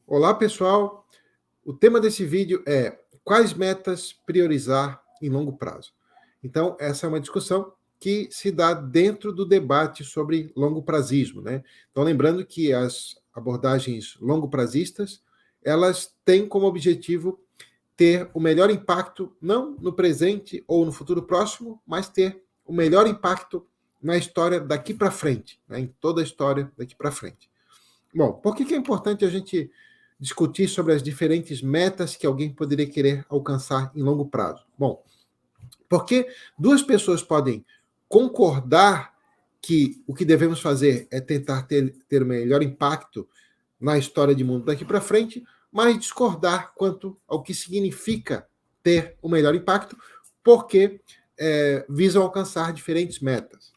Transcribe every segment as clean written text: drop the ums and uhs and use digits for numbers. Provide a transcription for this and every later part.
Olá, pessoal. O tema desse vídeo é quais metas priorizar em longo prazo. Então, essa é uma discussão que se dá dentro do debate sobre longo prazismo, né? Então, lembrando que as abordagens longo prazistas, elas têm como objetivo ter o melhor impacto, não no presente ou no futuro próximo, mas ter o melhor impacto na história daqui para frente, né? Em toda a história daqui para frente. Bom, por que é importante a gente discutir sobre as diferentes metas que alguém poderia querer alcançar em longo prazo? Bom, porque duas pessoas podem concordar que o que devemos fazer é tentar ter o melhor impacto na história do mundo daqui para frente, mas discordar quanto ao que significa ter o melhor impacto, porque visam alcançar diferentes metas.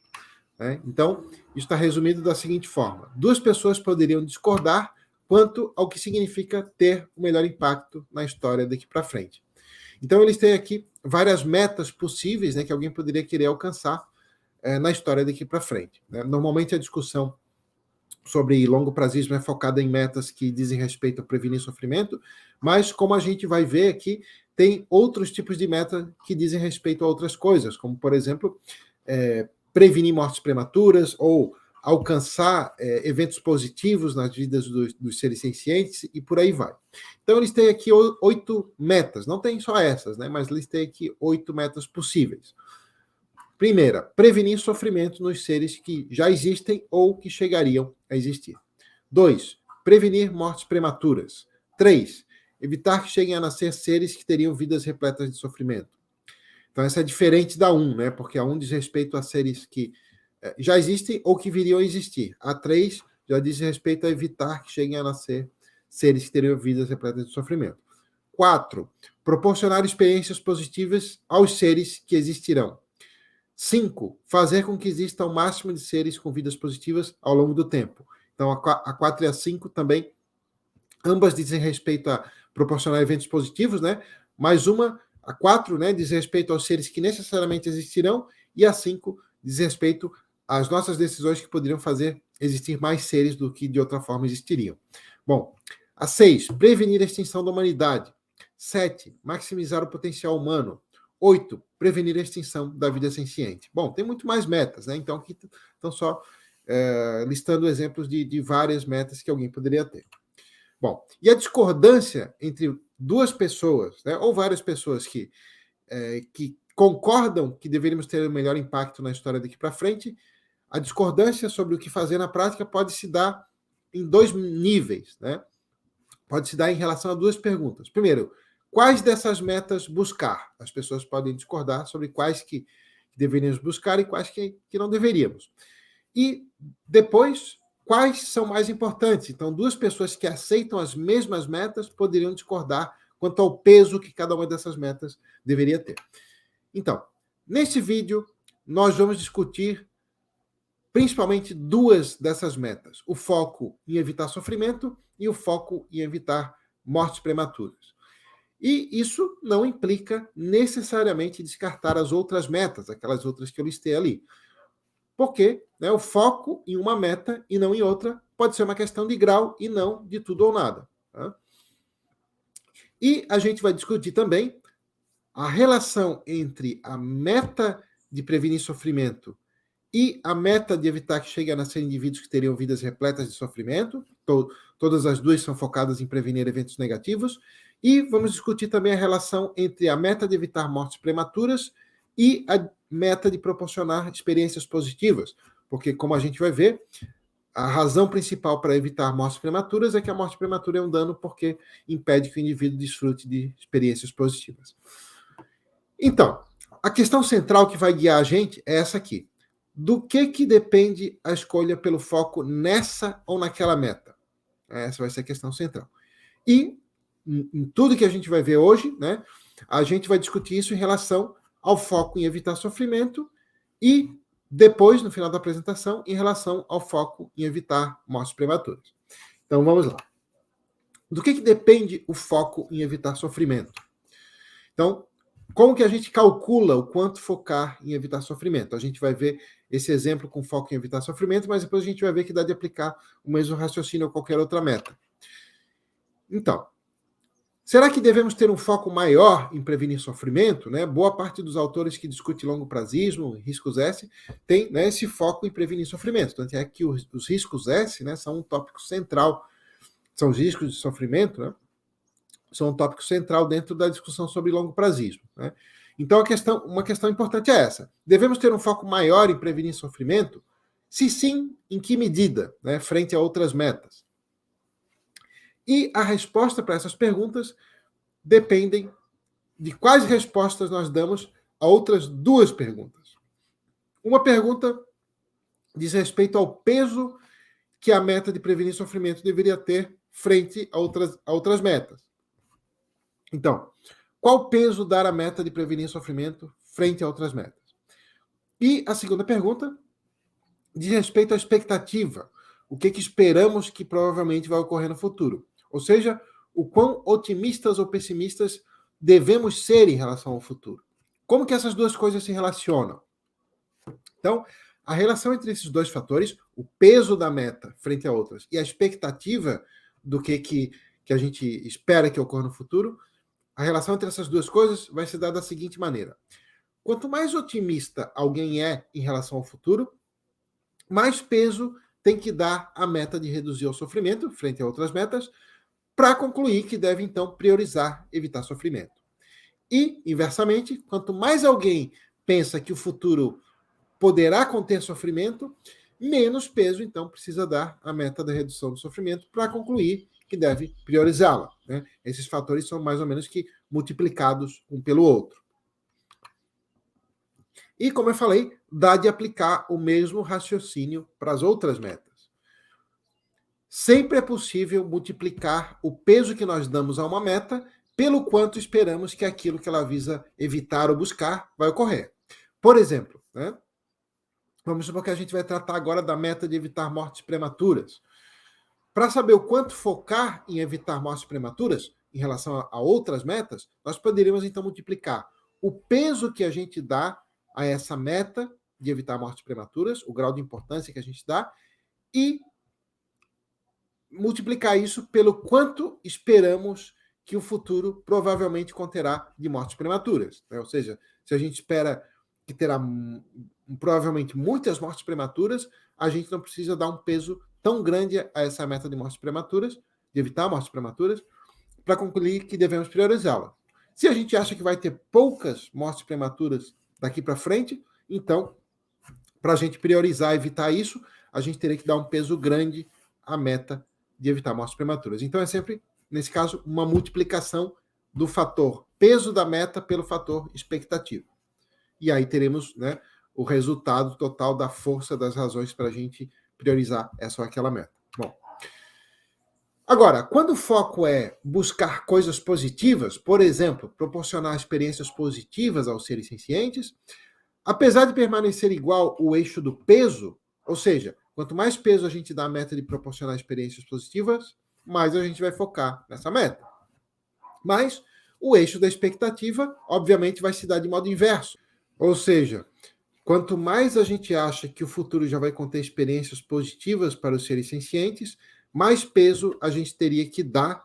Né? Então, isso está resumido da seguinte forma: duas pessoas poderiam discordar quanto ao que significa ter o melhor impacto na história daqui para frente. Então, eles têm aqui várias metas possíveis, né, que alguém poderia querer alcançar na história daqui para frente. Né? Normalmente, a discussão sobre longo prazismo é focada em metas que dizem respeito a prevenir sofrimento, mas, como a gente vai ver aqui, tem outros tipos de metas que dizem respeito a outras coisas, como, por exemplo, prevenir mortes prematuras ou alcançar eventos positivos nas vidas dos seres sencientes e por aí vai. Então, eles têm aqui 8 metas, não tem só essas, né? Mas eles têm aqui 8 metas possíveis. Primeira, prevenir sofrimento nos seres que já existem ou que chegariam a existir. 2, prevenir mortes prematuras. 3, evitar que cheguem a nascer seres que teriam vidas repletas de sofrimento. Então, essa é diferente da 1, né? Porque a 1 diz respeito a seres que já existem ou que viriam a existir. A 3 já diz respeito a evitar que cheguem a nascer seres que teriam vidas repletas de sofrimento. 4, proporcionar experiências positivas aos seres que existirão. 5, fazer com que exista o máximo de seres com vidas positivas ao longo do tempo. Então, a 4 e a 5 também, ambas dizem respeito a proporcionar eventos positivos, né? Mas a 4, né, diz respeito aos seres que necessariamente existirão, e a 5 diz respeito às nossas decisões que poderiam fazer existir mais seres do que de outra forma existiriam. Bom, a 6, prevenir a extinção da humanidade. 7, maximizar o potencial humano. 8, prevenir a extinção da vida senciente. Bom, tem muito mais metas, né? Então, aqui estão só listando exemplos de várias metas que alguém poderia ter. Bom, e a discordância entre duas pessoas, né, ou várias pessoas que concordam que deveríamos ter o melhor impacto na história daqui para frente, a discordância sobre o que fazer na prática pode se dar em 2 níveis, né? Pode se dar em relação a 2 perguntas. Primeiro, quais dessas metas buscar? As pessoas podem discordar sobre quais que deveríamos buscar e quais que não deveríamos. E depois, quais são mais importantes? Então, 2 pessoas que aceitam as mesmas metas poderiam discordar quanto ao peso que cada uma dessas metas deveria ter. Então, nesse vídeo, nós vamos discutir principalmente 2 dessas metas: o foco em evitar sofrimento e o foco em evitar mortes prematuras. E isso não implica necessariamente descartar as outras metas, aquelas outras que eu listei ali. Porque, né, o foco em uma meta e não em outra pode ser uma questão de grau e não de tudo ou nada. Tá? E a gente vai discutir também a relação entre a meta de prevenir sofrimento e a meta de evitar que chegue a nascer indivíduos que teriam vidas repletas de sofrimento. Todas as 2 são focadas em prevenir eventos negativos. E vamos discutir também a relação entre a meta de evitar mortes prematuras e a meta de proporcionar experiências positivas. Porque, como a gente vai ver, a razão principal para evitar mortes prematuras é que a morte prematura é um dano porque impede que o indivíduo desfrute de experiências positivas. Então, a questão central que vai guiar a gente é essa aqui. Do que depende a escolha pelo foco nessa ou naquela meta? Essa vai ser a questão central. E em tudo que a gente vai ver hoje, né, a gente vai discutir isso em relação ao foco em evitar sofrimento e depois, no final da apresentação, em relação ao foco em evitar mortes prematuras. Então, vamos lá. Do que depende o foco em evitar sofrimento? Então, como que a gente calcula o quanto focar em evitar sofrimento? A gente vai ver esse exemplo com foco em evitar sofrimento, mas depois a gente vai ver que dá de aplicar o mesmo raciocínio a qualquer outra meta. Então, será que devemos ter um foco maior em prevenir sofrimento? Né? Boa parte dos autores que discutem longo prazismo, riscos S, tem, né, esse foco em prevenir sofrimento. Tanto é que os riscos S, né, são um tópico central, são os riscos de sofrimento, né, são um tópico central dentro da discussão sobre longo prazismo. Né? Então, uma questão importante é essa. Devemos ter um foco maior em prevenir sofrimento? Se sim, em que medida, né, frente a outras metas? E a resposta para essas perguntas dependem de quais respostas nós damos a outras duas perguntas. Uma pergunta diz respeito ao peso que a meta de prevenir sofrimento deveria ter frente a outras metas. Então, qual peso dar à meta de prevenir sofrimento frente a outras metas? E a segunda pergunta diz respeito à expectativa. O que esperamos que provavelmente vai ocorrer no futuro? Ou seja, o quão otimistas ou pessimistas devemos ser em relação ao futuro. Como que essas duas coisas se relacionam? Então, a relação entre esses dois fatores, o peso da meta frente a outras e a expectativa do que a gente espera que ocorra no futuro, a relação entre essas duas coisas vai se dar da seguinte maneira. Quanto mais otimista alguém é em relação ao futuro, mais peso tem que dar à meta de reduzir o sofrimento frente a outras metas, para concluir que deve, então, priorizar evitar sofrimento. E, inversamente, quanto mais alguém pensa que o futuro poderá conter sofrimento, menos peso, então, precisa dar à meta da redução do sofrimento para concluir que deve priorizá-la. Né? Esses fatores são mais ou menos que multiplicados um pelo outro. E, como eu falei, dá de aplicar o mesmo raciocínio para as outras metas. Sempre é possível multiplicar o peso que nós damos a uma meta pelo quanto esperamos que aquilo que ela visa evitar ou buscar vai ocorrer. Por exemplo, né? Vamos supor que a gente vai tratar agora da meta de evitar mortes prematuras. Para saber o quanto focar em evitar mortes prematuras, em relação a outras metas, nós poderíamos então multiplicar o peso que a gente dá a essa meta de evitar mortes prematuras, o grau de importância que a gente dá, e multiplicar isso pelo quanto esperamos que o futuro provavelmente conterá de mortes prematuras. Né? Ou seja, se a gente espera que terá provavelmente muitas mortes prematuras, a gente não precisa dar um peso tão grande a essa meta de mortes prematuras, de evitar mortes prematuras, para concluir que devemos priorizá-la. Se a gente acha que vai ter poucas mortes prematuras daqui para frente, então, para a gente priorizar, evitar isso, a gente teria que dar um peso grande à meta de evitar mortes prematuras. Então, é sempre, nesse caso, uma multiplicação do fator peso da meta pelo fator expectativa. E aí teremos, né, o resultado total da força das razões para a gente priorizar essa ou aquela meta. Bom, agora, quando o foco é buscar coisas positivas, por exemplo, proporcionar experiências positivas aos seres sencientes, apesar de permanecer igual o eixo do peso, ou seja, quanto mais peso a gente dá à meta de proporcionar experiências positivas, mais a gente vai focar nessa meta. Mas o eixo da expectativa, obviamente, vai se dar de modo inverso. Ou seja, quanto mais a gente acha que o futuro já vai conter experiências positivas para os seres sencientes, mais peso a gente teria que dar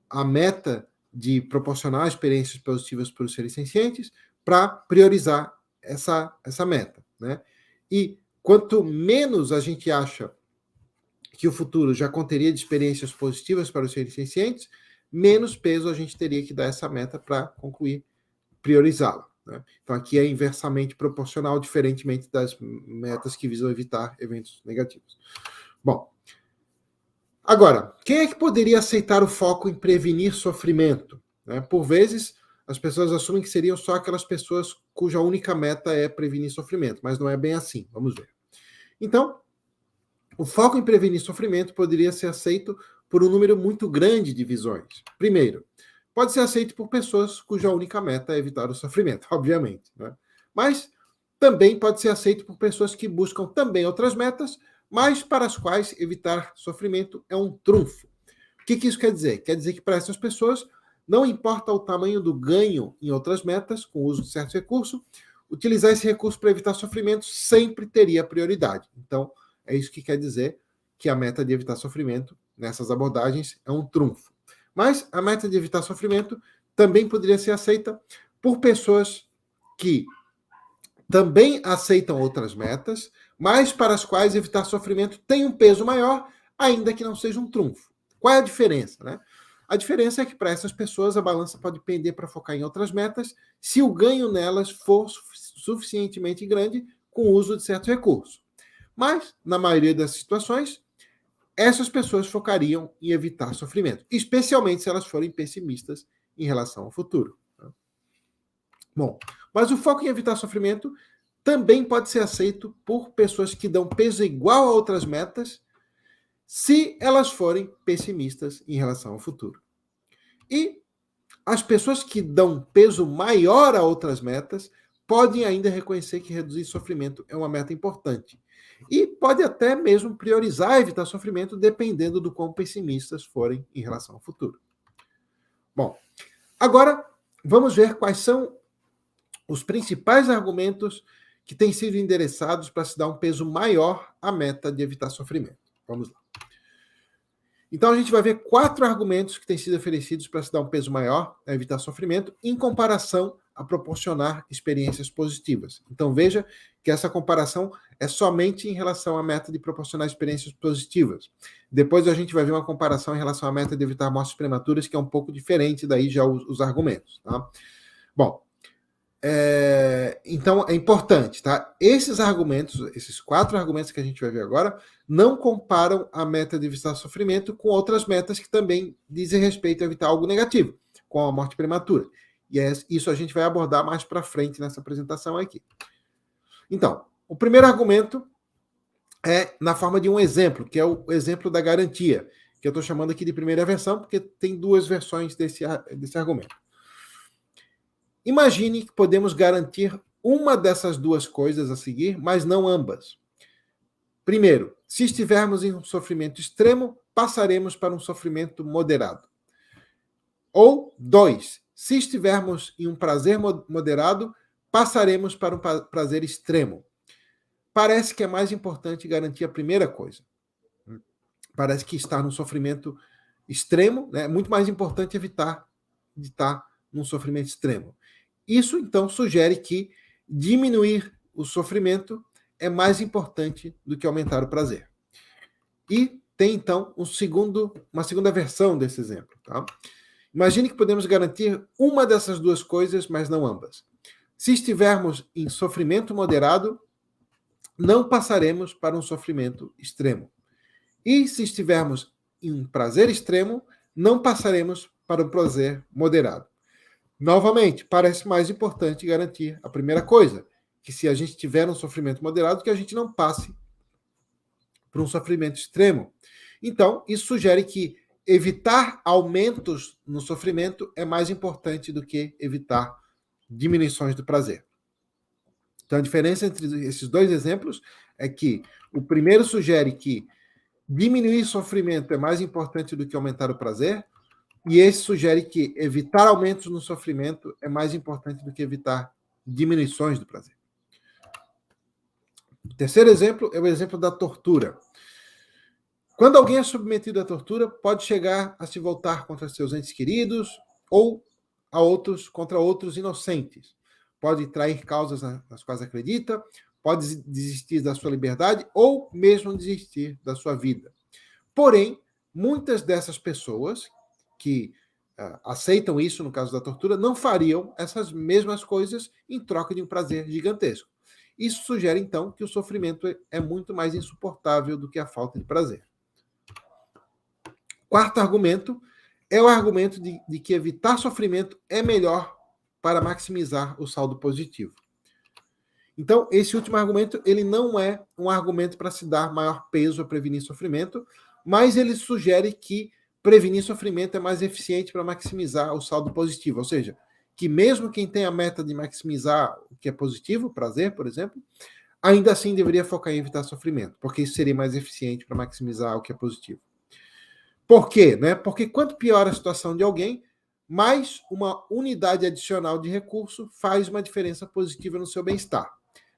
à meta de proporcionar experiências positivas para os seres sencientes para priorizar essa meta. Né? E quanto menos a gente acha que o futuro já conteria de experiências positivas para os seres sencientes, menos peso a gente teria que dar essa meta para concluir, priorizá-la. Né? Então, aqui é inversamente proporcional, diferentemente das metas que visam evitar eventos negativos. Bom, agora, quem é que poderia aceitar o foco em prevenir sofrimento? Né? Por vezes, as pessoas assumem que seriam só aquelas pessoas cuja única meta é prevenir sofrimento, mas não é bem assim. Vamos ver. Então, o foco em prevenir sofrimento poderia ser aceito por um número muito grande de visões. Primeiro, pode ser aceito por pessoas cuja única meta é evitar o sofrimento, obviamente. Né? Mas também pode ser aceito por pessoas que buscam também outras metas, mas para as quais evitar sofrimento é um trunfo. O que isso quer dizer? Quer dizer que para essas pessoas, não importa o tamanho do ganho em outras metas, com o uso de certos recursos, utilizar esse recurso para evitar sofrimento sempre teria prioridade. Então, é isso que quer dizer que a meta de evitar sofrimento nessas abordagens é um trunfo. Mas a meta de evitar sofrimento também poderia ser aceita por pessoas que também aceitam outras metas, mas para as quais evitar sofrimento tem um peso maior, ainda que não seja um trunfo. Qual é a diferença, né? A diferença é que para essas pessoas a balança pode pender para focar em outras metas, se o ganho nelas for suficientemente grande com o uso de certos recursos. Mas, na maioria das situações, essas pessoas focariam em evitar sofrimento, especialmente se elas forem pessimistas em relação ao futuro. Bom, mas o foco em evitar sofrimento também pode ser aceito por pessoas que dão peso igual a outras metas, se elas forem pessimistas em relação ao futuro. E as pessoas que dão peso maior a outras metas podem ainda reconhecer que reduzir sofrimento é uma meta importante. E pode até mesmo priorizar evitar sofrimento dependendo do quão pessimistas forem em relação ao futuro. Bom, agora vamos ver quais são os principais argumentos que têm sido endereçados para se dar um peso maior à meta de evitar sofrimento. Vamos lá. Então, a gente vai ver 4 argumentos que têm sido oferecidos para se dar um peso maior a evitar sofrimento, em comparação a proporcionar experiências positivas. Então, veja que essa comparação é somente em relação à meta de proporcionar experiências positivas. Depois a gente vai ver uma comparação em relação à meta de evitar mortes prematuras, que é um pouco diferente daí já os argumentos. Tá? Bom, então é importante, tá? Esses argumentos, esses 4 argumentos que a gente vai ver agora, não comparam a meta de evitar sofrimento com outras metas que também dizem respeito a evitar algo negativo, como a morte prematura. E isso a gente vai abordar mais para frente nessa apresentação aqui. Então, o primeiro argumento é na forma de um exemplo, que é o exemplo da garantia, que eu estou chamando aqui de primeira versão, porque tem 2 versões desse argumento. Imagine que podemos garantir uma dessas 2 coisas a seguir, mas não ambas. Primeiro, se estivermos em um sofrimento extremo, passaremos para um sofrimento moderado. Ou 2, se estivermos em um prazer moderado, passaremos para um prazer extremo. Parece que é mais importante garantir a primeira coisa. Parece que estar num sofrimento extremo, né, é muito mais importante evitar de estar num sofrimento extremo. Isso, então, sugere que diminuir o sofrimento é mais importante do que aumentar o prazer. E tem, então, uma segunda versão desse exemplo. Tá? Imagine que podemos garantir uma dessas 2 coisas, mas não ambas. Se estivermos em sofrimento moderado, não passaremos para um sofrimento extremo. E se estivermos em um prazer extremo, não passaremos para um prazer moderado. Novamente, parece mais importante garantir a primeira coisa, que se a gente tiver um sofrimento moderado, que a gente não passe por um sofrimento extremo. Então, isso sugere que evitar aumentos no sofrimento é mais importante do que evitar diminuições do prazer. Então, a diferença entre esses 2 exemplos é que o primeiro sugere que diminuir sofrimento é mais importante do que aumentar o prazer, e esse sugere que evitar aumentos no sofrimento é mais importante do que evitar diminuições do prazer. O terceiro exemplo é o exemplo da tortura. Quando alguém é submetido à tortura, pode chegar a se voltar contra seus entes queridos ou contra outros inocentes. Pode trair causas nas quais acredita, pode desistir da sua liberdade ou mesmo desistir da sua vida. Porém, muitas dessas pessoas que aceitam isso, no caso da tortura, não fariam essas mesmas coisas em troca de um prazer gigantesco. Isso sugere, então, que o sofrimento é muito mais insuportável do que a falta de prazer. Quarto argumento é o argumento de que evitar sofrimento é melhor para maximizar o saldo positivo. Então, esse último argumento, ele não é um argumento para se dar maior peso a prevenir sofrimento, mas ele sugere que prevenir sofrimento é mais eficiente para maximizar o saldo positivo. Ou seja, que mesmo quem tem a meta de maximizar o que é positivo, prazer, por exemplo, ainda assim deveria focar em evitar sofrimento, porque isso seria mais eficiente para maximizar o que é positivo. Por quê? Né? Porque quanto pior a situação de alguém, mais uma unidade adicional de recurso faz uma diferença positiva no seu bem-estar.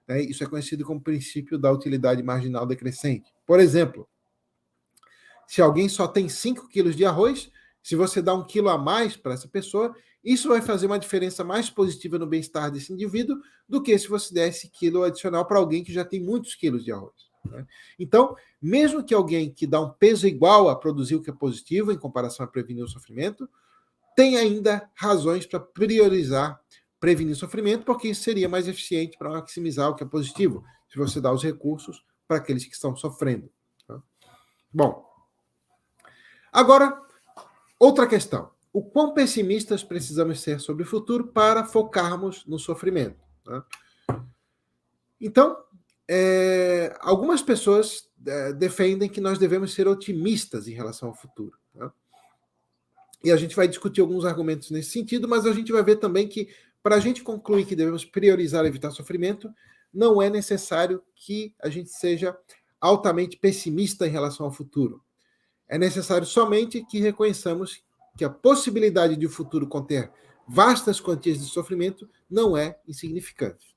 Né? Isso é conhecido como princípio da utilidade marginal decrescente. Por exemplo, se alguém só tem 5 quilos de arroz, Se você dá 1 quilo a mais para essa pessoa, isso vai fazer uma diferença mais positiva no bem-estar desse indivíduo do que se você der esse quilo adicional para alguém que já tem muitos quilos de arroz, né? Então, mesmo que alguém que dá um peso igual a produzir o que é positivo em comparação a prevenir o sofrimento, tem ainda razões para priorizar prevenir sofrimento, porque isso seria mais eficiente para maximizar o que é positivo, se você dá os recursos para aqueles que estão sofrendo, tá? Bom, agora, outra questão. O quão pessimistas precisamos ser sobre o futuro para focarmos no sofrimento, tá? Então, algumas pessoas defendem que nós devemos ser otimistas em relação ao futuro, tá? E a gente vai discutir alguns argumentos nesse sentido, mas a gente vai ver também que, para a gente concluir que devemos priorizar evitar sofrimento, não é necessário que a gente seja altamente pessimista em relação ao futuro. É necessário somente que reconheçamos que a possibilidade de o futuro conter vastas quantias de sofrimento não é insignificante.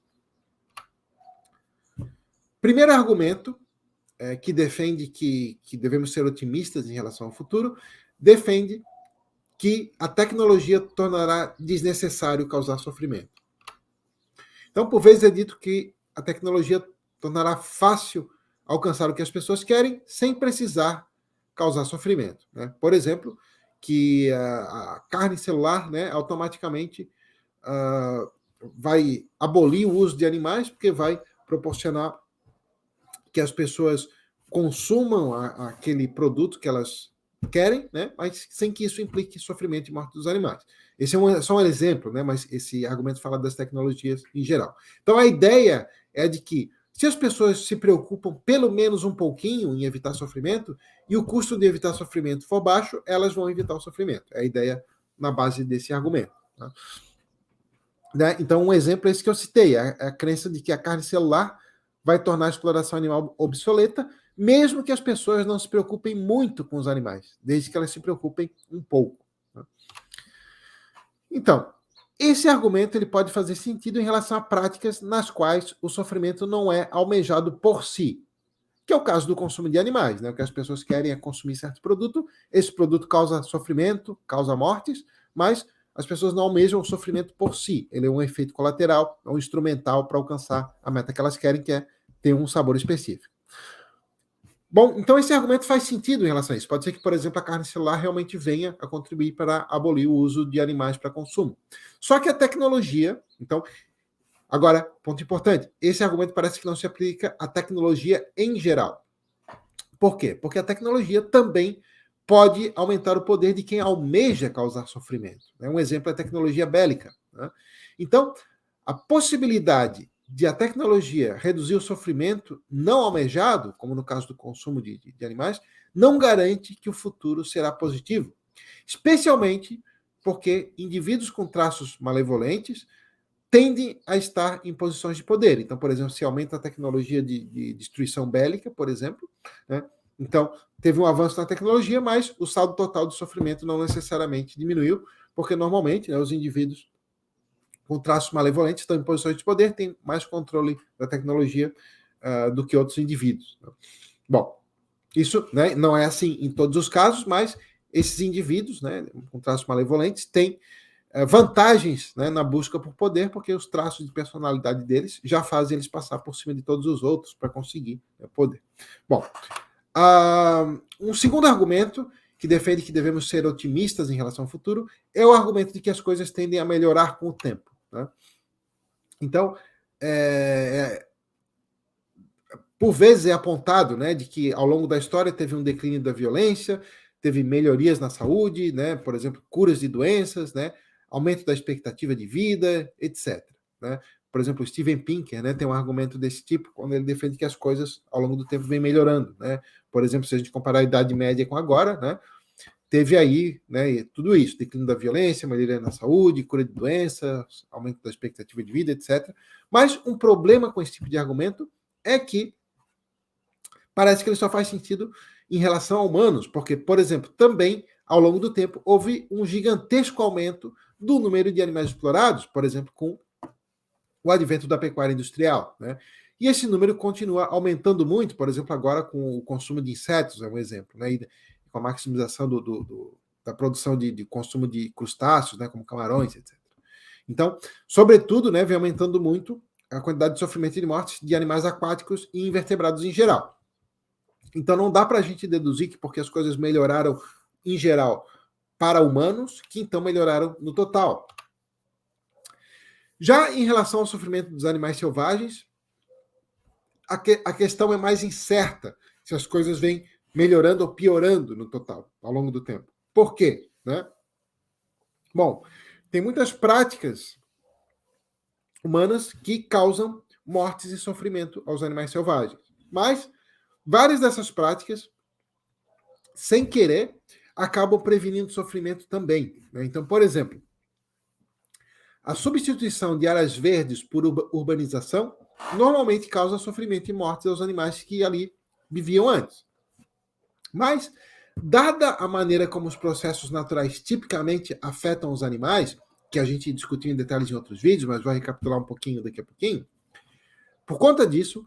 Primeiro argumento, que defende que devemos ser otimistas em relação ao futuro, defende que a tecnologia tornará desnecessário causar sofrimento. Então, por vezes é dito que a tecnologia tornará fácil alcançar o que as pessoas querem sem precisar causar sofrimento, né? Por exemplo, que a carne celular, né, automaticamente vai abolir o uso de animais, porque vai proporcionar que as pessoas consumam aquele produto que elas querem, né, mas sem que isso implique sofrimento e morte dos animais. Esse é só um exemplo, né, mas esse argumento fala das tecnologias em geral. Então a ideia é de que se as pessoas se preocupam pelo menos um pouquinho em evitar sofrimento, e o custo de evitar sofrimento for baixo, elas vão evitar o sofrimento. É a ideia na base desse argumento, tá? Né? Então, um exemplo é esse que eu citei, a crença de que a carne celular vai tornar a exploração animal obsoleta, mesmo que as pessoas não se preocupem muito com os animais, desde que elas se preocupem um pouco, tá? Então, esse argumento ele pode fazer sentido em relação a práticas nas quais o sofrimento não é almejado por si, que é o caso do consumo de animais, né? O que as pessoas querem é consumir certo produto, esse produto causa sofrimento, causa mortes, mas as pessoas não almejam o sofrimento por si. Ele é um efeito colateral, é um instrumental para alcançar a meta que elas querem, que é ter um sabor específico. Bom, então esse argumento faz sentido em relação a isso. Pode ser que, por exemplo, a carne celular realmente venha a contribuir para abolir o uso de animais para consumo. Só que a tecnologia, então, agora, ponto importante, esse argumento parece que não se aplica à tecnologia em geral. Por quê? Porque a tecnologia também pode aumentar o poder de quem almeja causar sofrimento. Um exemplo é a tecnologia bélica, né? Então, a possibilidade de a tecnologia reduzir o sofrimento não almejado, como no caso do consumo de animais, não garante que o futuro será positivo. Especialmente porque indivíduos com traços malevolentes tendem a estar em posições de poder. Então, por exemplo, se aumenta a tecnologia de destruição bélica, por exemplo, né? Então, teve um avanço na tecnologia, mas o saldo total de sofrimento não necessariamente diminuiu, porque normalmente, né, os indivíduos com traços malevolentes estão em posições de poder, têm mais controle da tecnologia do que outros indivíduos. Bom, isso, né, não é assim em todos os casos, mas esses indivíduos, né, com traços malevolentes têm vantagens, né, na busca por poder, porque os traços de personalidade deles já fazem eles passar por cima de todos os outros para conseguir, né, poder. Bom, um segundo argumento que defende que devemos ser otimistas em relação ao futuro é o argumento de que as coisas tendem a melhorar com o tempo, né? Então, por vezes é apontado, né, de que ao longo da história teve um declínio da violência, teve melhorias na saúde, né, por exemplo, curas de doenças, né, aumento da expectativa de vida, etc, né? Por exemplo, o Steven Pinker, né, tem um argumento desse tipo, quando ele defende que as coisas ao longo do tempo vêm melhorando, né? Por exemplo, se a gente comparar a Idade Média com agora, né, teve aí, né, tudo isso, declínio da violência, melhoria na saúde, cura de doenças, aumento da expectativa de vida, etc. Mas um problema com esse tipo de argumento é que parece que ele só faz sentido em relação a humanos, porque, por exemplo, também, ao longo do tempo, houve um gigantesco aumento do número de animais explorados, por exemplo, com o advento da pecuária industrial, né? E esse número continua aumentando muito, por exemplo, agora com o consumo de insetos, é um exemplo, né? E com a maximização da produção de consumo de crustáceos, né, como camarões, etc. Então, sobretudo, né, vem aumentando muito a quantidade de sofrimento e de mortes de animais aquáticos e invertebrados em geral. Então, não dá para a gente deduzir que porque as coisas melhoraram em geral para humanos, que então melhoraram no total. Já em relação ao sofrimento dos animais selvagens, a questão é mais incerta, se as coisas vêm melhorando ou piorando no total, ao longo do tempo. Por quê? Né? Bom, tem muitas práticas humanas que causam mortes e sofrimento aos animais selvagens. Mas várias dessas práticas, sem querer, acabam prevenindo sofrimento também. Né? Então, por exemplo, a substituição de áreas verdes por urbanização normalmente causa sofrimento e morte aos animais que ali viviam antes. Mas, dada a maneira como os processos naturais tipicamente afetam os animais, que a gente discutiu em detalhes em outros vídeos, mas vai recapitular um pouquinho daqui a pouquinho, por conta disso,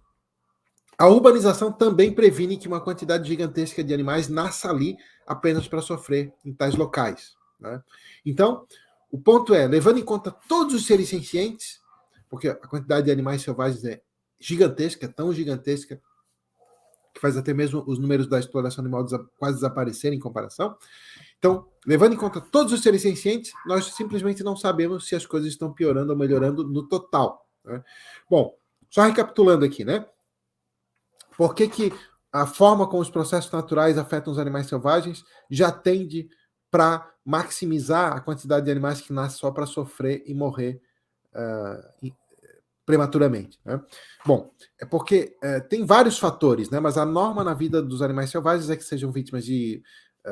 a urbanização também previne que uma quantidade gigantesca de animais nasça ali apenas para sofrer em tais locais. Né? Então, o ponto é, levando em conta todos os seres sencientes, porque a quantidade de animais selvagens é gigantesca, é tão gigantesca, que faz até mesmo os números da exploração animal quase desaparecerem em comparação. Então, levando em conta todos os seres sencientes, nós simplesmente não sabemos se as coisas estão piorando ou melhorando no total. Né? Bom, só recapitulando aqui, né? Por que a forma como os processos naturais afetam os animais selvagens já tende para maximizar a quantidade de animais que nascem só para sofrer e morrer prematuramente. Né? Bom, é porque tem vários fatores, né? Mas a norma na vida dos animais selvagens é que sejam vítimas de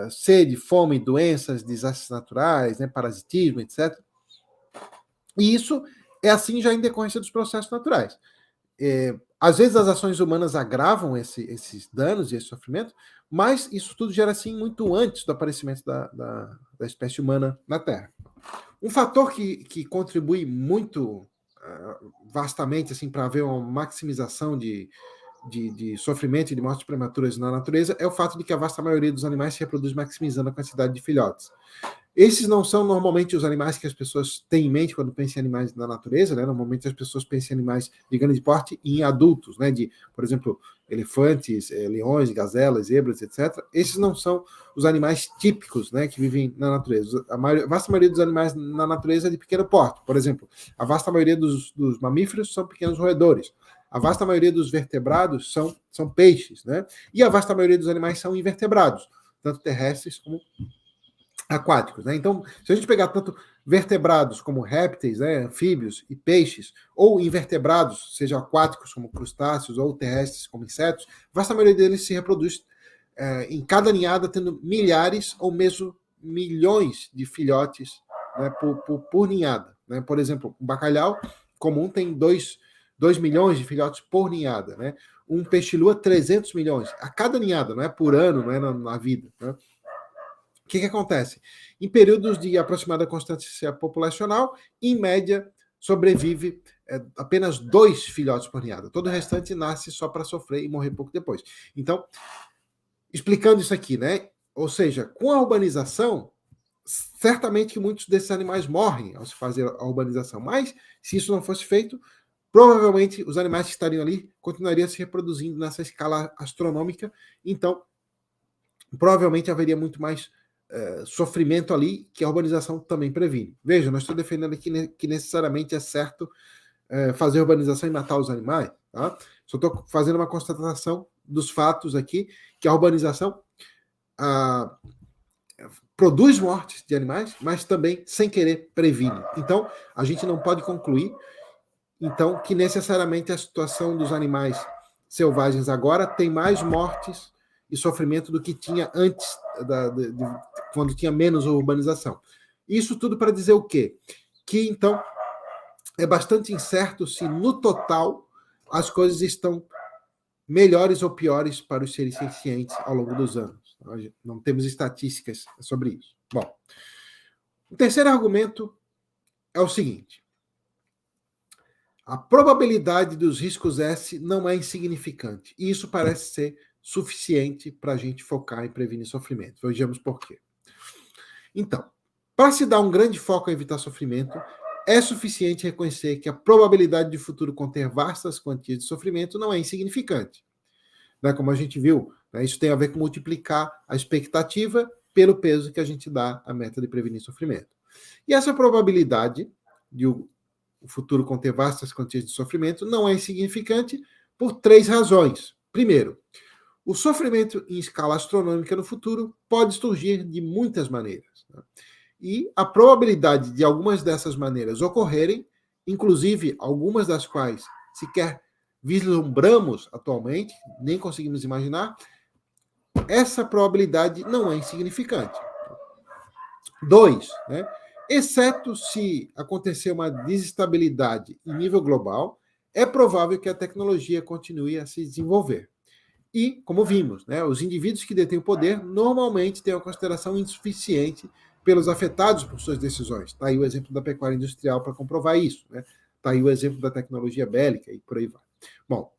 sede, fome, doenças, desastres naturais, né? Parasitismo, etc. E isso é assim já em decorrência dos processos naturais. Às vezes as ações humanas agravam esses danos e esse sofrimento, mas isso tudo gera assim muito antes do aparecimento da espécie humana na Terra. Um fator que contribui muito vastamente assim, para haver uma maximização de sofrimento e de mortes prematuras na natureza é o fato de que a vasta maioria dos animais se reproduz maximizando a quantidade de filhotes. Esses não são normalmente os animais que as pessoas têm em mente quando pensam em animais na natureza, né? Normalmente as pessoas pensam em animais de grande porte e em adultos, né? De, por exemplo, elefantes, leões, gazelas, zebras, etc. Esses não são os animais típicos, né? Que vivem na natureza. A vasta maioria dos animais na natureza é de pequeno porte. Por exemplo, a vasta maioria dos mamíferos são pequenos roedores. A vasta maioria dos vertebrados são peixes, né? E a vasta maioria dos animais são invertebrados, tanto terrestres como aquáticos. Né? Então, se a gente pegar tanto vertebrados como répteis, né, anfíbios e peixes, ou invertebrados, seja aquáticos como crustáceos ou terrestres como insetos, a vasta maioria deles se reproduz em cada ninhada tendo milhares ou mesmo milhões de filhotes, né, por ninhada. Né? Por exemplo, um bacalhau comum tem 2 milhões de filhotes por ninhada. Né? Um peixe-lua, 300 milhões. A cada ninhada, não é por ano, não é na vida. Né? O que acontece? Em períodos de aproximada constância populacional, em média, sobrevive apenas 2 filhotes por ninhada. Todo o restante nasce só para sofrer e morrer pouco depois. Então, explicando isso aqui, né? Ou seja, com a urbanização, certamente que muitos desses animais morrem ao se fazer a urbanização. Mas, se isso não fosse feito, provavelmente os animais que estariam ali continuariam se reproduzindo nessa escala astronômica. Então, provavelmente haveria muito mais sofrimento ali que a urbanização também previne. Veja, não estou defendendo aqui que necessariamente é certo fazer urbanização e matar os animais, tá? Só estou fazendo uma constatação dos fatos aqui, que a urbanização produz mortes de animais, mas também, sem querer, previne. Então, a gente não pode concluir então que necessariamente a situação dos animais selvagens agora tem mais mortes e sofrimento do que tinha antes, quando tinha menos urbanização. Isso tudo para dizer o quê? Que, então, é bastante incerto se, no total, as coisas estão melhores ou piores para os seres sencientes ao longo dos anos. Nós não temos estatísticas sobre isso. Bom, o terceiro argumento é o seguinte: a probabilidade dos riscos S não é insignificante. E isso parece ser suficiente para a gente focar em prevenir sofrimento. Vejamos por quê. Então, para se dar um grande foco a evitar sofrimento, é suficiente reconhecer que a probabilidade de futuro conter vastas quantias de sofrimento não é insignificante. Né? Como a gente viu, né? Isso tem a ver com multiplicar a expectativa pelo peso que a gente dá à meta de prevenir sofrimento. E essa probabilidade de o futuro conter vastas quantias de sofrimento não é insignificante por 3 razões. Primeiro, o sofrimento em escala astronômica no futuro pode surgir de muitas maneiras. Né? E a probabilidade de algumas dessas maneiras ocorrerem, inclusive algumas das quais sequer vislumbramos atualmente, nem conseguimos imaginar, essa probabilidade não é insignificante. 2, né? Exceto se acontecer uma desestabilidade em nível global, é provável que a tecnologia continue a se desenvolver. E, como vimos, né, os indivíduos que detêm o poder normalmente têm uma consideração insuficiente pelos afetados por suas decisões. Está aí o exemplo da pecuária industrial para comprovar isso. Né? Está aí o exemplo da tecnologia bélica e por aí vai. Bom,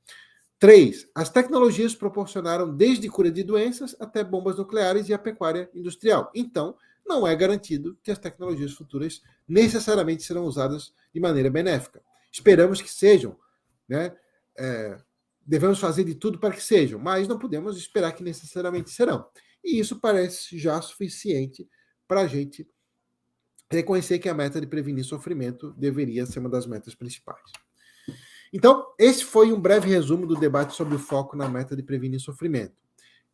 3. As tecnologias proporcionaram desde cura de doenças até bombas nucleares e a pecuária industrial. Então, não é garantido que as tecnologias futuras necessariamente serão usadas de maneira benéfica. Esperamos que sejam, né? Devemos fazer de tudo para que sejam, mas não podemos esperar que necessariamente serão. E isso parece já suficiente para a gente reconhecer que a meta de prevenir sofrimento deveria ser uma das metas principais. Então, esse foi um breve resumo do debate sobre o foco na meta de prevenir sofrimento.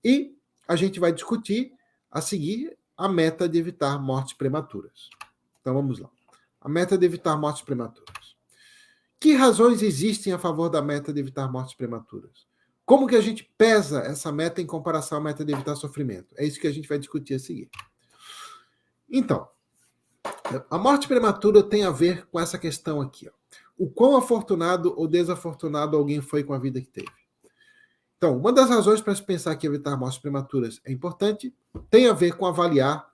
E a gente vai discutir, a seguir, a meta de evitar mortes prematuras. Então, vamos lá. A meta de evitar mortes prematuras. Que razões existem a favor da meta de evitar mortes prematuras? Como que a gente pesa essa meta em comparação à meta de evitar sofrimento? É isso que a gente vai discutir a seguir. Então, a morte prematura tem a ver com essa questão aqui. Ó. O quão afortunado ou desafortunado alguém foi com a vida que teve. Então, uma das razões para se pensar que evitar mortes prematuras é importante tem a ver com avaliar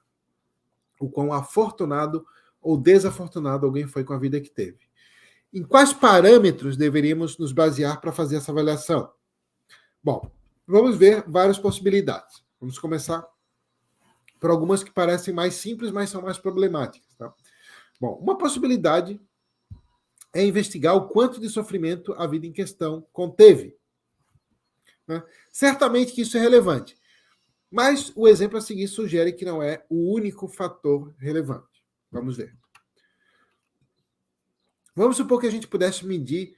o quão afortunado ou desafortunado alguém foi com a vida que teve. Em quais parâmetros deveríamos nos basear para fazer essa avaliação? Bom, vamos ver várias possibilidades. Vamos começar por algumas que parecem mais simples, mas são mais problemáticas. Tá? Bom, uma possibilidade é investigar o quanto de sofrimento a vida em questão conteve. Né? Certamente que isso é relevante, mas o exemplo a seguir sugere que não é o único fator relevante. Vamos ver. Vamos supor que a gente pudesse medir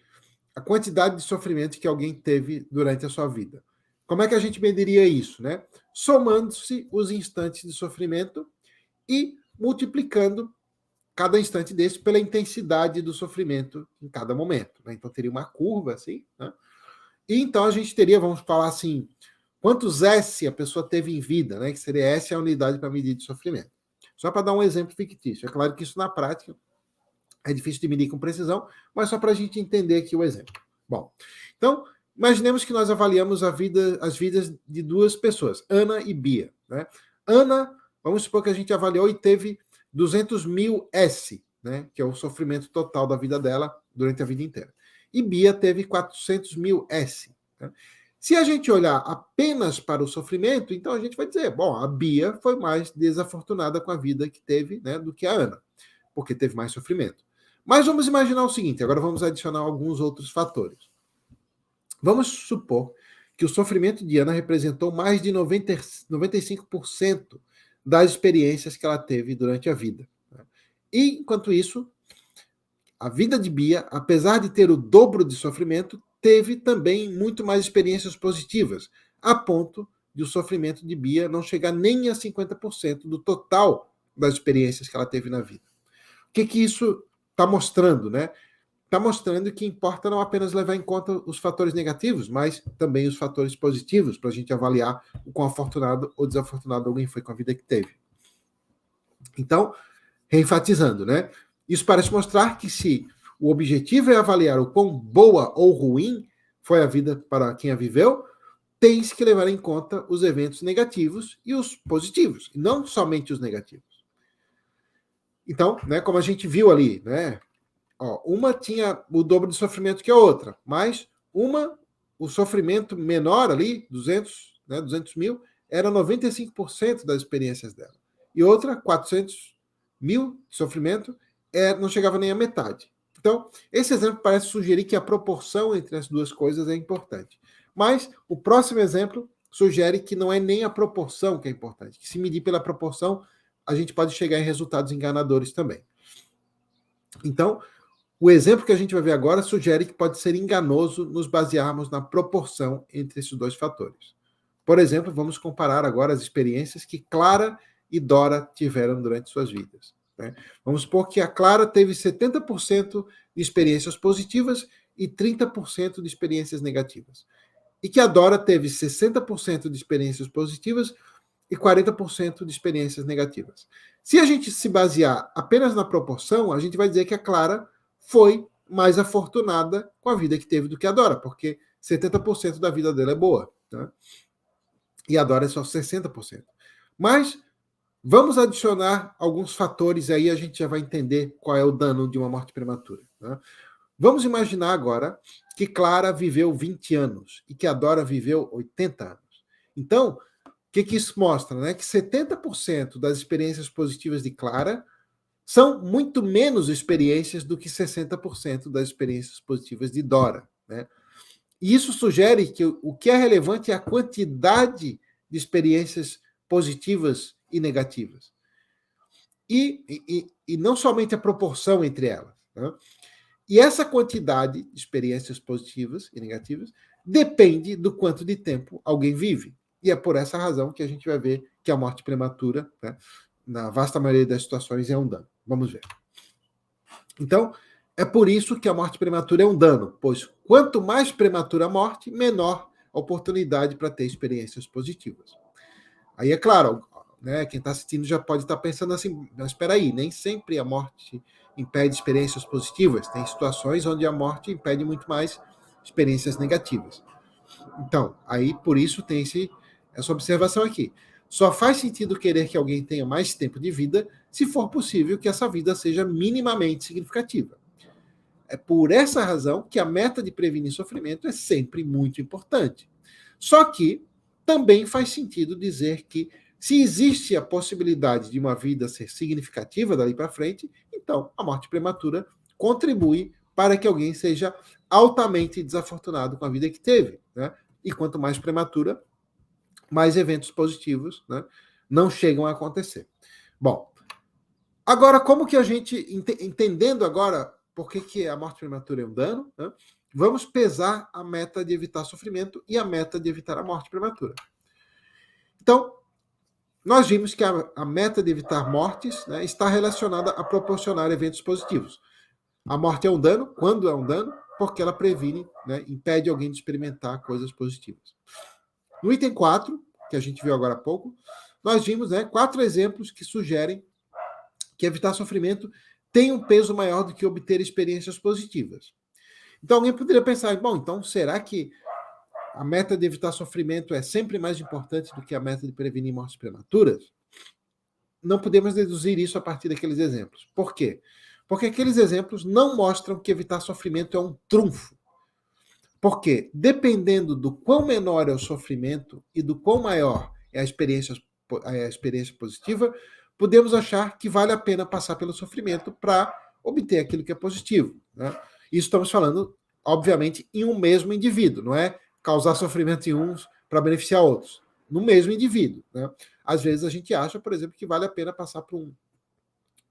a quantidade de sofrimento que alguém teve durante a sua vida. Como é que a gente mediria isso? Né? Somando-se os instantes de sofrimento e multiplicando cada instante desse pela intensidade do sofrimento em cada momento. Né? Então teria uma curva assim. Né? E então a gente teria, vamos falar assim, quantos S a pessoa teve em vida, né? Que seria S a unidade para medir de sofrimento. Só para dar um exemplo fictício. É claro que isso na prática é difícil de medir com precisão, mas só para a gente entender aqui o exemplo. Bom, então, imaginemos que nós avaliamos as vidas de duas pessoas, Ana e Bia. Né? Ana, vamos supor que a gente avaliou e teve 200 mil S, né? Que é o sofrimento total da vida dela durante a vida inteira. E Bia teve 400 mil S. Né? Se a gente olhar apenas para o sofrimento, então a gente vai dizer, bom, a Bia foi mais desafortunada com a vida que teve, né, do que a Ana, porque teve mais sofrimento. Mas vamos imaginar o seguinte, agora vamos adicionar alguns outros fatores. Vamos supor que o sofrimento de Ana representou mais de 95% das experiências que ela teve durante a vida. E, enquanto isso, a vida de Bia, apesar de ter o dobro de sofrimento, teve também muito mais experiências positivas, a ponto de o sofrimento de Bia não chegar nem a 50% do total das experiências que ela teve na vida. O que isso está mostrando, né? Está mostrando que importa não apenas levar em conta os fatores negativos, mas também os fatores positivos para a gente avaliar o quão afortunado ou desafortunado alguém foi com a vida que teve. Então, reenfatizando, né? Isso parece mostrar que se o objetivo é avaliar o quão boa ou ruim foi a vida para quem a viveu, tem-se que levar em conta os eventos negativos e os positivos, e não somente os negativos. Então, né, como a gente viu ali, né, uma tinha o dobro de sofrimento que a outra, mas o sofrimento menor ali, 200 mil, era 95% das experiências dela. e outra 400.000 de sofrimento, não chegava nem à metade. Então, esse exemplo parece sugerir que a proporção entre as duas coisas é importante. Mas o próximo exemplo sugere que não é nem a proporção que é importante, que se medir pela proporção, a gente pode chegar em resultados enganadores também. Então, o exemplo que a gente vai ver agora sugere que pode ser enganoso nos basearmos na proporção entre esses dois fatores. Por exemplo, vamos comparar agora as experiências que Clara e Dora tiveram durante suas vidas. Né? Vamos supor que a Clara teve 70% de experiências positivas e 30% de experiências negativas. E que a Dora teve 60% de experiências positivas e 40% de experiências negativas. Se a gente se basear apenas na proporção, a gente vai dizer que a Clara foi mais afortunada com a vida que teve do que a Dora, porque 70% da vida dela é boa. Tá? E a Dora é só 60%. Mas vamos adicionar alguns fatores aí, a gente já vai entender qual é o dano de uma morte prematura. Tá? Vamos imaginar agora que Clara viveu 20 anos e que a Dora viveu 80 anos. Então, o que isso mostra? Né? Que 70% das experiências positivas de Clara são muito menos experiências do que 60% das experiências positivas de Dora. Né? E isso sugere que o que é relevante é a quantidade de experiências positivas e negativas. E não somente a proporção entre elas. Né? E essa quantidade de experiências positivas e negativas depende do quanto de tempo alguém vive. E é por essa razão que a gente vai ver que a morte prematura, né, na vasta maioria das situações, é um dano. Vamos ver. Então, é por isso que a morte prematura é um dano, pois quanto mais prematura a morte, menor a oportunidade para ter experiências positivas. Aí, é claro, né, quem está assistindo já pode estar pensando assim, mas espera aí, nem sempre a morte impede experiências positivas, tem situações onde a morte impede muito mais experiências negativas. Então, aí por isso tem essa observação aqui. Só faz sentido querer que alguém tenha mais tempo de vida se for possível que essa vida seja minimamente significativa. É por essa razão que a meta de prevenir sofrimento é sempre muito importante. Só que também faz sentido dizer que se existe a possibilidade de uma vida ser significativa dali para frente, então a morte prematura contribui para que alguém seja altamente desafortunado com a vida que teve. Né? E quanto mais prematura, mais eventos positivos, né, não chegam a acontecer. Bom, agora como que a gente, entendendo agora por que a morte prematura é um dano, né, vamos pesar a meta de evitar sofrimento e a meta de evitar a morte prematura. Então, nós vimos que a meta de evitar mortes, né, está relacionada a proporcionar eventos positivos. A morte é um dano, quando é um dano? Porque ela previne, né, impede alguém de experimentar coisas positivas. No item 4, que a gente viu agora há pouco, nós vimos, né, 4 exemplos que sugerem que evitar sofrimento tem um peso maior do que obter experiências positivas. Então alguém poderia pensar, bom, então será que a meta de evitar sofrimento é sempre mais importante do que a meta de prevenir mortes prematuras? Não podemos deduzir isso a partir daqueles exemplos. Por quê? Porque aqueles exemplos não mostram que evitar sofrimento é um trunfo. Porque, dependendo do quão menor é o sofrimento e do quão maior é a experiência positiva, podemos achar que vale a pena passar pelo sofrimento para obter aquilo que é positivo. Né? Isso estamos falando, obviamente, em um mesmo indivíduo, não é causar sofrimento em uns para beneficiar outros. No mesmo indivíduo. Né? Às vezes a gente acha, por exemplo, que vale a pena passar por um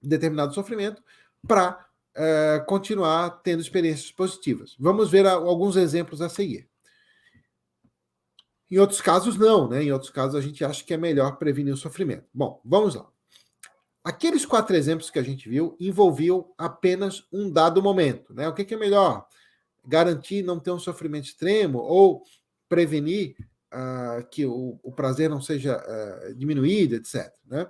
determinado sofrimento para continuar tendo experiências positivas. Vamos ver alguns exemplos a seguir. Em outros casos, não, né? Em outros casos, a gente acha que é melhor prevenir o sofrimento. Bom, vamos lá. Aqueles 4 exemplos que a gente viu envolviam apenas um dado momento, né? O que é melhor? Garantir não ter um sofrimento extremo ou prevenir que o prazer não seja diminuído, etc. Né?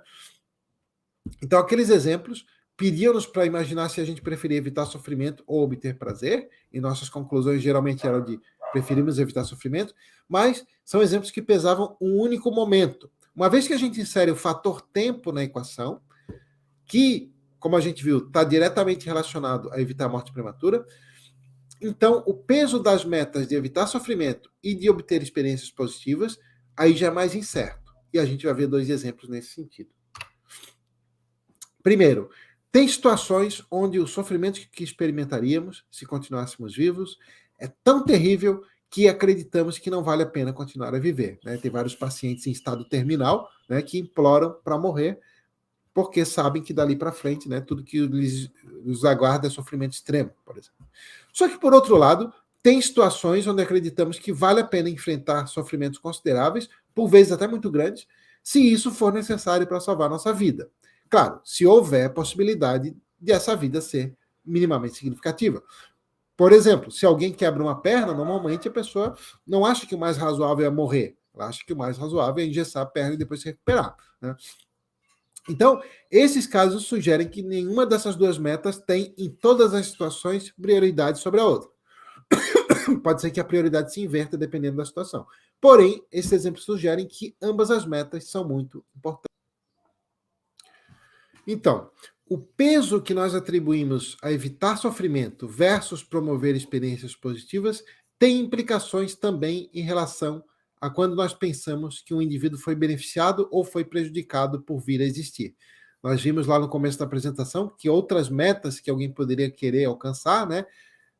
Então, aqueles exemplos pediam-nos para imaginar se a gente preferia evitar sofrimento ou obter prazer, e nossas conclusões geralmente eram de preferimos evitar sofrimento, mas são exemplos que pesavam um único momento. Uma vez que a gente insere o fator tempo na equação, que, como a gente viu, está diretamente relacionado a evitar a morte prematura, então o peso das metas de evitar sofrimento e de obter experiências positivas, aí já é mais incerto. E a gente vai ver 2 exemplos nesse sentido. Primeiro, tem situações onde o sofrimento que experimentaríamos se continuássemos vivos é tão terrível que acreditamos que não vale a pena continuar a viver. Né? Tem vários pacientes em estado terminal, né, que imploram para morrer porque sabem que dali para frente, né, tudo que os aguarda é sofrimento extremo, por exemplo. Só que, por outro lado, tem situações onde acreditamos que vale a pena enfrentar sofrimentos consideráveis, por vezes até muito grandes, se isso for necessário para salvar nossa vida. Claro, se houver possibilidade de essa vida ser minimamente significativa. Por exemplo, se alguém quebra uma perna, normalmente a pessoa não acha que o mais razoável é morrer. Ela acha que o mais razoável é engessar a perna e depois se recuperar. Né? Então, esses casos sugerem que nenhuma dessas duas metas tem, em todas as situações, prioridade sobre a outra. Pode ser que a prioridade se inverta dependendo da situação. Porém, esses exemplos sugerem que ambas as metas são muito importantes. Então, o peso que nós atribuímos a evitar sofrimento versus promover experiências positivas tem implicações também em relação a quando nós pensamos que um indivíduo foi beneficiado ou foi prejudicado por vir a existir. Nós vimos lá no começo da apresentação que outras metas que alguém poderia querer alcançar, né?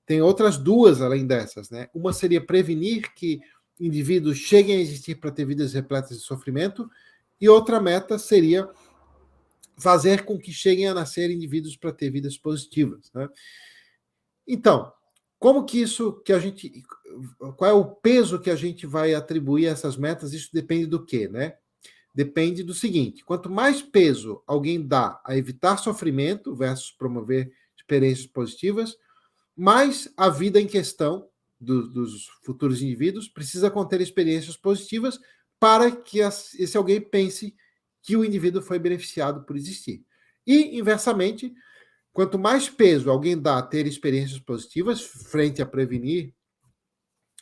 Tem outras duas além dessas, né? Uma seria prevenir que indivíduos cheguem a existir para ter vidas repletas de sofrimento, e outra meta seria fazer com que cheguem a nascer indivíduos para ter vidas positivas, né? Então, como que isso que a gente, qual é o peso que a gente vai atribuir a essas metas? Isso depende do quê, né? Depende do seguinte: quanto mais peso alguém dá a evitar sofrimento versus promover experiências positivas, mais a vida em questão dos futuros indivíduos precisa conter experiências positivas para que esse alguém pense que o indivíduo foi beneficiado por existir. E, inversamente, quanto mais peso alguém dá a ter experiências positivas frente a prevenir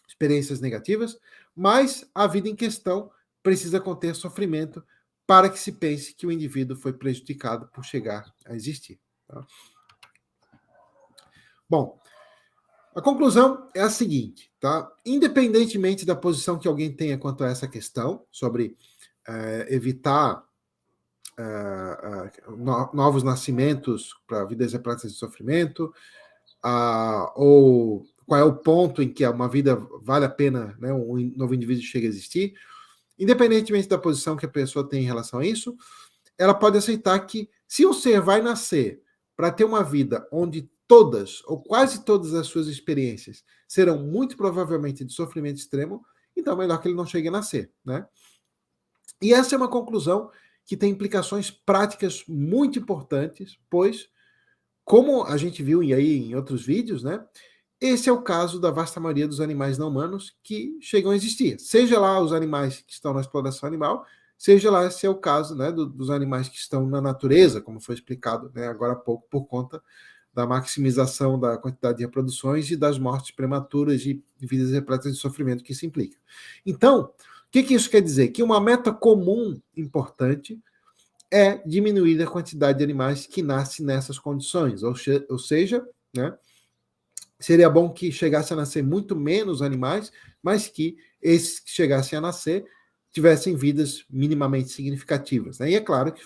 experiências negativas, mais a vida em questão precisa conter sofrimento para que se pense que o indivíduo foi prejudicado por chegar a existir. Tá? Bom, a conclusão é a seguinte, tá? Independentemente da posição que alguém tenha quanto a essa questão, sobre evitar novos nascimentos para vidas repletas de sofrimento, ou qual é o ponto em que uma vida vale a pena, né, um novo indivíduo chega a existir, independentemente da posição que a pessoa tem em relação a isso, ela pode aceitar que se um ser vai nascer para ter uma vida onde todas ou quase todas as suas experiências serão muito provavelmente de sofrimento extremo, então é melhor que ele não chegue a nascer, né? E essa é uma conclusão que tem implicações práticas muito importantes, pois, como a gente viu aí em outros vídeos, né? Esse é o caso da vasta maioria dos animais não humanos que chegam a existir. Seja lá os animais que estão na exploração animal, seja lá se é o caso, né, dos animais que estão na natureza, como foi explicado, né, agora há pouco, por conta da maximização da quantidade de reproduções e das mortes prematuras e vidas repletas de sofrimento que isso implica. Então, o que isso quer dizer? Que uma meta comum importante é diminuir a quantidade de animais que nascem nessas condições, ou seja, né, seria bom que chegasse a nascer muito menos animais, mas que esses que chegassem a nascer tivessem vidas minimamente significativas. Né? E é claro que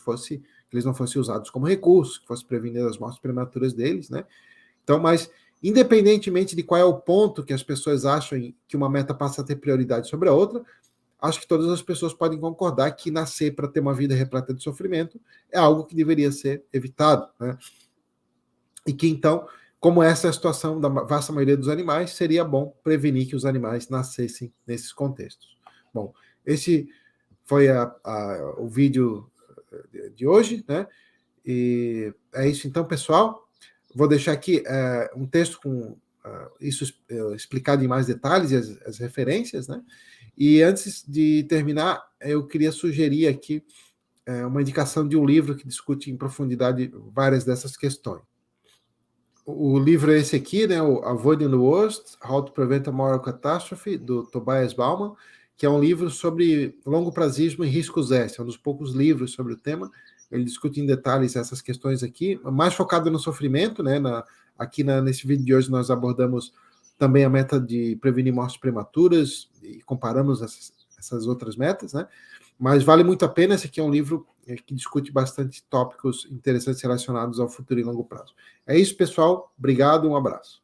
eles não fossem usados como recurso, que fosse prevenir as mortes prematuras deles, né? Então, mas independentemente de qual é o ponto que as pessoas acham que uma meta passa a ter prioridade sobre a outra, acho que todas as pessoas podem concordar que nascer para ter uma vida repleta de sofrimento é algo que deveria ser evitado, né? E que então, como essa é a situação da vasta maioria dos animais, seria bom prevenir que os animais nascessem nesses contextos. Bom, esse foi o vídeo de hoje, né? E é isso então, pessoal. Vou deixar aqui um texto com isso explicado em mais detalhes e as referências, né? E antes de terminar, eu queria sugerir aqui uma indicação de um livro que discute em profundidade várias dessas questões. O livro é esse aqui, né? O Avoiding the Worst, How to Prevent a Moral Catastrophe, do Tobias Bauman, que é um livro sobre longo prazismo e riscos S. É um dos poucos livros sobre o tema. Ele discute em detalhes essas questões aqui, mais focado no sofrimento, né? Nesse vídeo de hoje nós abordamos também a meta de prevenir mortes prematuras e comparamos essas outras metas, né? Mas vale muito a pena, esse aqui é um livro que discute bastante tópicos interessantes relacionados ao futuro e longo prazo. É isso, pessoal. Obrigado, um abraço.